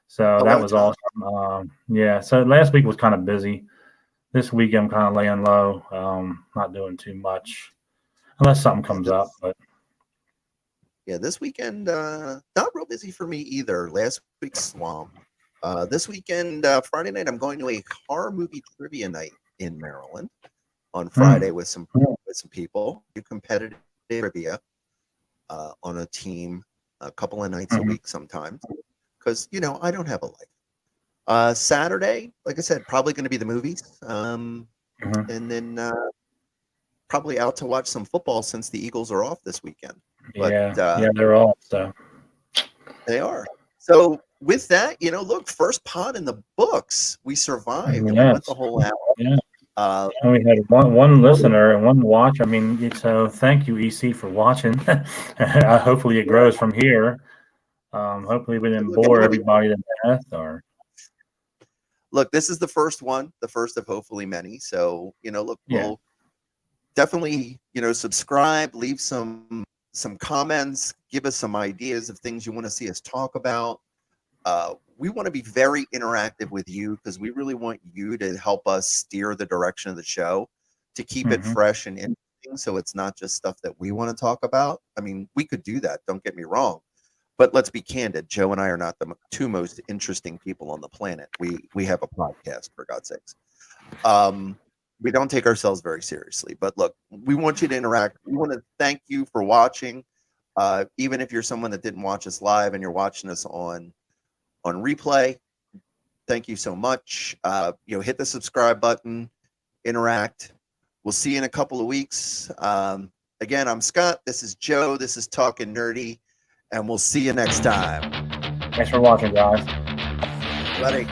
So that was awesome. So last week was kind of busy. This week I'm kind of laying low, not doing too much unless something comes up. But yeah, this weekend not real busy for me either. Last week's swamp. This weekend, Friday night, I'm going to a horror movie trivia night in Maryland on Friday with some people. Do competitive trivia on a team a couple of nights a week sometimes, because I don't have a life. Saturday, like I said, probably going to be the movies, and then probably out to watch some football since the Eagles are off this weekend. But, they're off. So they are. So with that, look, first pod in the books. We survived. And we went the whole hour. Yeah. And we had one listener and one watch. I mean, so thank you, EC, for watching. Hopefully it grows from here. Hopefully we didn't bore everybody to death. Look, this is the first one, the first of hopefully many. So, we'll definitely, subscribe, leave some comments, give us some ideas of things you want to see us talk about. We want to be very interactive with you because we really want you to help us steer the direction of the show to keep it fresh and interesting. So it's not just stuff that we want to talk about. I mean, we could do that. Don't get me wrong. But let's be candid. Joe and I are not the two most interesting people on the planet. We have a podcast, for God's sakes. We don't take ourselves very seriously. But look, we want you to interact. We want to thank you for watching. Even if you're someone that didn't watch us live and you're watching us on replay, thank you so much. Hit the subscribe button, interact. We'll see you in a couple of weeks. Again, I'm Scott. This is Joe. This is Talkin Nerdy. And we'll see you next time. Thanks for watching, guys. Buddy.